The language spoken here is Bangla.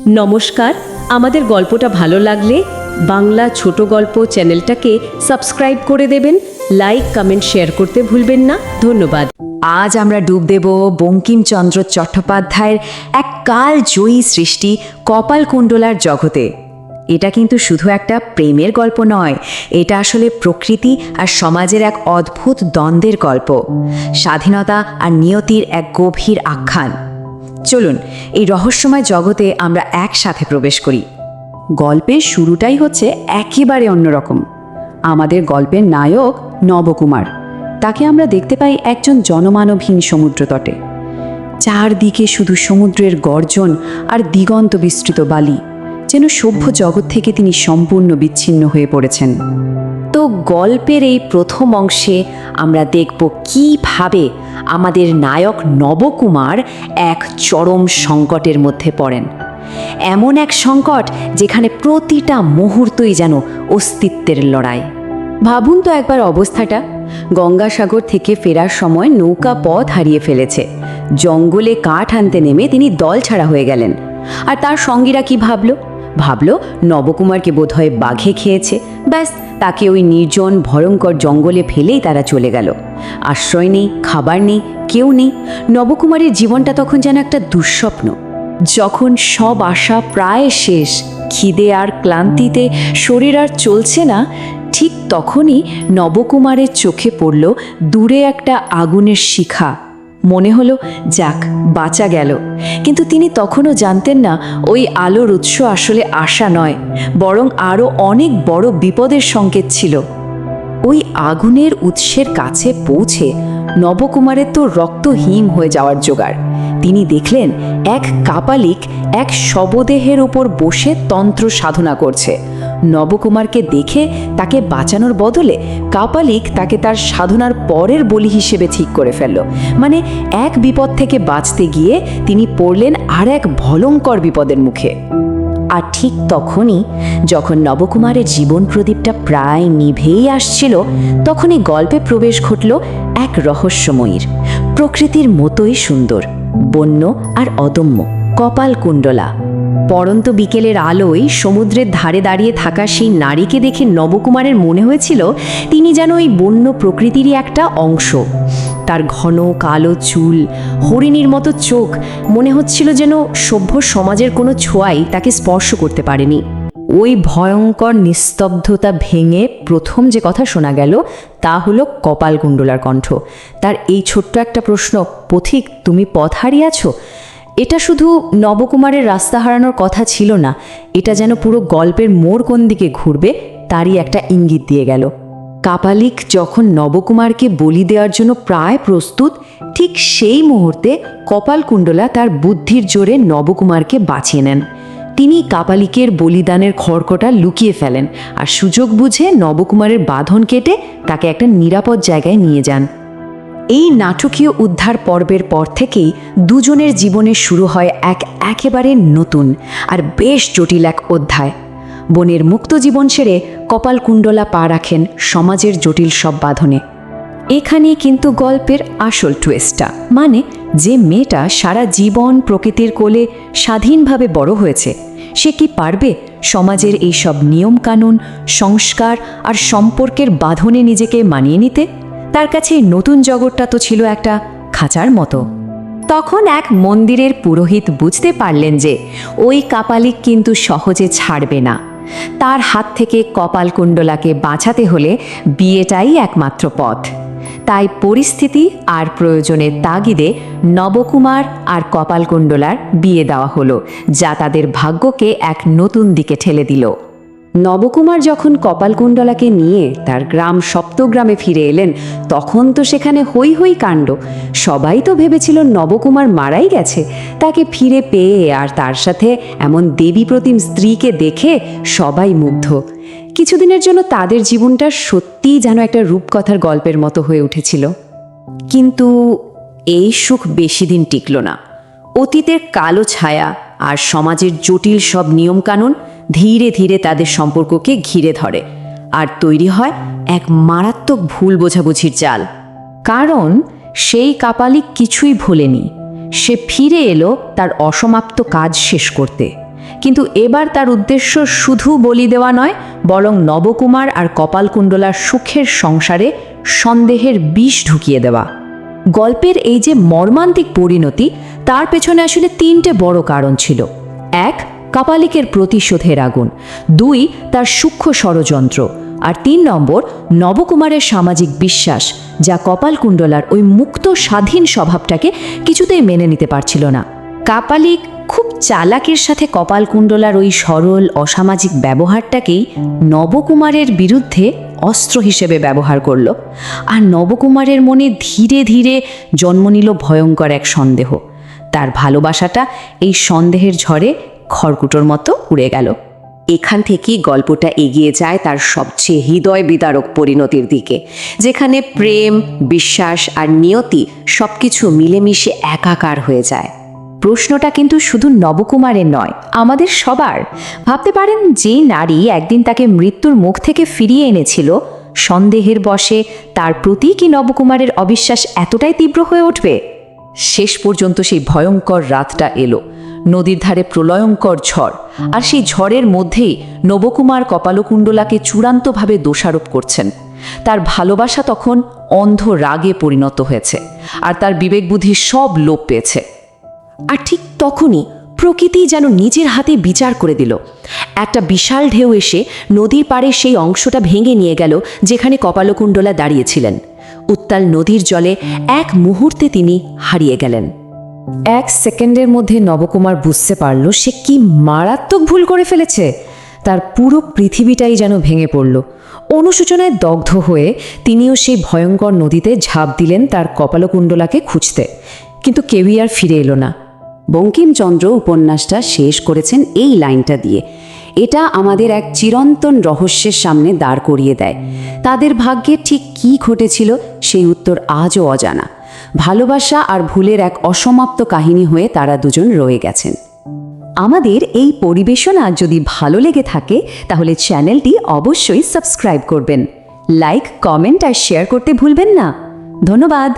নমস্কার। আমাদের গল্পটা ভালো লাগলে বাংলা ছোট গল্প চ্যানেলটাকে সাবস্ক্রাইব করে দেবেন, লাইক কমেন্ট শেয়ার করতে ভুলবেন না। ধন্যবাদ। আজ আমরা ডুব দেব বঙ্কিমচন্দ্র চট্টোপাধ্যায়ের এক কালজয়ী সৃষ্টি কপালকুণ্ডলার জগতে। এটা কিন্তু শুধু একটা প্রেমের গল্প নয়, এটা আসলে প্রকৃতি আর সমাজের এক অদ্ভুত দ্বন্দ্বের গল্প, স্বাধীনতা আর নিয়তির এক গভীর আখ্যান। চলুন এই রহস্যময় জগতে আমরা একসাথে প্রবেশ করি। গল্পের শুরুটাই হচ্ছে একেবারে অন্যরকম। আমাদের গল্পের নায়ক নবকুমার, তাকে আমরা দেখতে পাই একজন জনমানবহীন সমুদ্রতটে। চারদিকে শুধু সমুদ্রের গর্জন আর দিগন্ত বিস্তৃত বালি, যেন সভ্য জগৎ থেকে তিনি সম্পূর্ণ বিচ্ছিন্ন হয়ে পড়েছেন। তো গল্পের এই প্রথম অংশে আমরা দেখব কিভাবে আমাদের নায়ক নবকুমার এক চরম সংকটের মধ্যে পড়েন। এমন এক সংকট যেখানে প্রতিটা মুহূর্তই যেন অস্তিত্বের লড়াই। ভাবুন তো একবার অবস্থাটা, গঙ্গাসাগর থেকে ফেরার সময় নৌকা পথ হারিয়ে ফেলেছে, জঙ্গলে কাঠ আনতে নেমে তিনি দল ছাড়া হয়ে গেলেন। আর তার সঙ্গীরা কি ভাবল নবকুমারকে বোধহয় বাঘে খেয়েছে, ব্যাস তাকে ওই নির্জন ভয়ঙ্কর জঙ্গলে ফেলেই তারা চলে গেল। আশ্রয় নেই, খাবার নেই, কেউ নেই। নবকুমারের জীবনটা তখন যেন একটা দুঃস্বপ্ন। যখন সব আশা প্রায় শেষ, খিদে আর ক্লান্তিতে শরীর আর চলছে না, ঠিক তখনই নবকুমারের চোখে পড়ল দূরে একটা আগুনের শিখা। মনে হলো যাক, বাঁচা গেল। কিন্তু তিনি তখনও জানতেন না ওই আলোর উৎস আসলে আশা নয়, বরং আরও অনেক বড় বিপদের সংকেত ছিল। ওই আগুনের উৎসের কাছে পৌঁছে নবকুমারের তো রক্ত হিম হয়ে যাওয়ার জোগাড়। তিনি দেখলেন এক কাপালিক এক শবদেহের ওপর বসে তন্ত্র সাধনা করছে। নবকুমারকে দেখে তাকে বাঁচানোর বদলে কাপালিক তাকে তার সাধনার পরের বলি হিসেবে ঠিক করে ফেলল। মানে এক বিপদ থেকে বাঁচতে গিয়ে তিনি পড়লেন আর এক ভয়ঙ্কর বিপদের মুখে। আর ঠিক তখনই যখন নবকুমারের জীবন প্রদীপটা প্রায় নিভেই আসছিল, তখনই গল্পে প্রবেশ ঘটল এক রহস্যময়ীর, প্রকৃতির মতোই সুন্দর, বন্য আর অদম্য কপালকুণ্ডলা। পড়ন্ত বিকেলের আলোয় সমুদ্রের ধারে দাঁড়িয়ে থাকা সেই নারীকে দেখে নবকুমারের মনে হয়েছিল তিনি যেন ওই বন্য প্রকৃতিরই একটা অংশ। তার ঘন কালো চুল, হরিণীর মতো চোখ, মনে হচ্ছিল যেন সভ্য সমাজের কোনো ছোঁয়াই তাকে স্পর্শ করতে পারেনি। ওই ভয়ঙ্কর নিস্তব্ধতা ভেঙে প্রথম যে কথা শোনা গেল তা হলো কপালকুণ্ডলার কণ্ঠ। তার এই ছোট্ট একটা প্রশ্ন, পথিক তুমি পথ হারিয়েছ, এটা শুধু নবকুমারের রাস্তা হারানোর কথা ছিল না, এটা যেন পুরো গল্পের মোড় কোন দিকে ঘুরবে তারই একটা ইঙ্গিত দিয়ে গেল। কাপালিক যখন নবকুমারকে বলি দেওয়ার জন্য প্রায় প্রস্তুত, ঠিক সেই মুহূর্তে কপালকুণ্ডলা তার বুদ্ধির জোরে নবকুমারকে বাঁচিয়ে নেন। তিনি কাপালিকের বলিদানের খড়কটা লুকিয়ে ফেলেন আর সুযোগ বুঝে নবকুমারের বাঁধন কেটে তাকে একটা নিরাপদ জায়গায় নিয়ে যান। এই নাটকীয় উদ্ধার পর্বের পর থেকেই দুজনের জীবনে শুরু হয় একেবারে নতুন আর বেশ জটিল এক অধ্যায়। বনের মুক্ত জীবন ছেড়ে কপালকুণ্ডলা পা রাখেন সমাজের জটিল সব বাঁধনে। এখানেই কিন্তু গল্পের আসল টুইস্টটা, মানে যে মেয়েটা সারা জীবন প্রকৃতির কোলে স্বাধীনভাবে বড় হয়েছে, সে কি পারবে সমাজের এই সব নিয়মকানুন, সংস্কার আর সম্পর্কের বাঁধনে নিজেকে মানিয়ে নিতে? তার কাছে নতুন জগৎটা তো ছিল একটা খাঁচার মতো। তখন এক মন্দিরের পুরোহিত বুঝতে পারলেন যে ওই কাপালিক কিন্তু সহজে ছাড়বে না। তার হাত থেকে কপালকুণ্ডলাকে বাঁচাতে হলে বিয়েটাই একমাত্র পথ। তাই পরিস্থিতি আর প্রয়োজনের তাগিদে নবকুমার আর কপালকুণ্ডলার বিয়ে দেওয়া হলো, যা তাদের ভাগ্যকে এক নতুন দিকে ঠেলে দিল। নবকুমার যখন কপালকুণ্ডলাকে নিয়ে তার গ্রাম সপ্তগ্রামে ফিরে এলেন, তখন তো সেখানে হই হই কাণ্ড। সবাই তো ভেবেছিল নবকুমার মারাই গেছে। তাকে ফিরে পেয়ে আর তার সাথে এমন দেবী প্রতিম স্ত্রীকে দেখে সবাই মুগ্ধ। কিছুদিনের জন্য তাদের জীবনটা সত্যিই যেন একটা রূপকথার গল্পের মতো হয়ে উঠেছিল। কিন্তু এই সুখ বেশি দিন টিকল না। অতীতের কালো ছায়া আর সমাজের জটিল সব নিয়মকানুন ধীরে ধীরে তাদের সম্পর্ককে ঘিরে ধরে, আর তৈরি হয় এক মারাত্মক ভুল বোঝাবুঝির জাল। কারণ সেই কাপালিক কিছুই ভোলেনি, সে ফিরে এলো তার অসমাপ্ত কাজ শেষ করতে। কিন্তু এবার তার উদ্দেশ্য শুধু বলি দেওয়া নয়, বরং নবকুমার আর কপালকুণ্ডলার সুখের সংসারে সন্দেহের বিষ ঢুকিয়ে দেওয়া। গল্পের এই যে মর্মান্তিক পরিণতি, তার পেছনে আসলে 3টে বড় কারণ ছিল। 1, কাপালিকের প্রতিশোধের আগুন। 2, তার সূক্ষ্ম ষড়যন্ত্র। আর 3 নম্বর, নবকুমারের সামাজিক বিশ্বাস, যা কপালকুণ্ডলার ওই মুক্ত স্বাধীন স্বভাবটাকে কিছুতেই মেনে নিতে পারছিল না। কাপালিক খুব চালাকির সাথে কপালকুণ্ডলার ওই সরল অসামাজিক ব্যবহারটাকেই নবকুমারের বিরুদ্ধে অস্ত্র হিসেবে ব্যবহার করল। আর নবকুমারের মনে ধীরে ধীরে জন্ম নিল ভয়ঙ্কর এক সন্দেহ। তার ভালোবাসাটা এই সন্দেহের ঝড়ে খড়কুটোর মতো উড়ে গেল। এখান থেকেই গল্পটা এগিয়ে যায় তার সবচেয়ে হৃদয় বিদারক পরিণতির দিকে, যেখানে প্রেম, বিশ্বাস আর নিয়তি সবকিছু মিলেমিশে একাকার হয়ে যায়। প্রশ্নটা কিন্তু শুধু নবকুমারের নয়, আমাদের সবার। ভাবতে পারেন, যে নারী একদিন তাকে মৃত্যুর মুখ থেকে ফিরিয়ে এনেছিল, সন্দেহের বশে তার প্রতি কি নবকুমারের অবিশ্বাস এতটাই তীব্র হয়ে উঠবে? শেষ পর্যন্ত সেই ভয়ঙ্কর রাতটা এলো। নদীর ধারে প্রলয়ঙ্কর ঝড়, আর সেই ঝড়ের মধ্যেই নবকুমার কপালকুণ্ডলাকে চূড়ান্তভাবে দোষারোপ করছেন। তার ভালোবাসা তখন অন্ধ রাগে পরিণত হয়েছে, আর তার বিবেকবুদ্ধি সব লোপ পেয়েছে। আর ঠিক তখনই প্রকৃতি যেন নিজের হাতে বিচার করে দিল। একটা বিশাল ঢেউ এসে নদীর পাড়ে সেই অংশটা ভেঙে নিয়ে গেল যেখানে কপালকুণ্ডলা দাঁড়িয়েছিলেন। উত্তাল নদীর জলে এক মুহূর্তে তিনি হারিয়ে গেলেন। 1 সেকেন্ডের মধ্যে নবকুমার বুঝতে পারল সে কি মারাত্মক ভুল করে ফেলেছে। তার পুরো পৃথিবীটাই যেন ভেঙে পড়ল। অনুশোচনায় দগ্ধ হয়ে তিনিও সেই ভয়ঙ্কর নদীতে ঝাঁপ দিলেন তার কপালকুণ্ডলাকে খুঁজতে। কিন্তু কেউই আর ফিরে এলো না। বঙ্কিমচন্দ্র উপন্যাসটা শেষ করেছেন এই লাইনটা দিয়ে। এটা আমাদের এক চিরন্তন রহস্যের সামনে দাঁড় করিয়ে দেয়। তাদের ভাগ্যে ঠিক কী ঘটেছিল সেই উত্তর আজও অজানা। ভালোবাসা আর ভুলের এক অসমাপ্ত কাহিনী হয়ে তারা দুজন রয়ে গেছেন। আমাদের এই পরিবেশনা যদি ভালো লেগে থাকে তাহলে চ্যানেলটি অবশ্যই সাবস্ক্রাইব করবেন। লাইক, কমেন্ট আর শেয়ার করতে ভুলবেন না। ধন্যবাদ।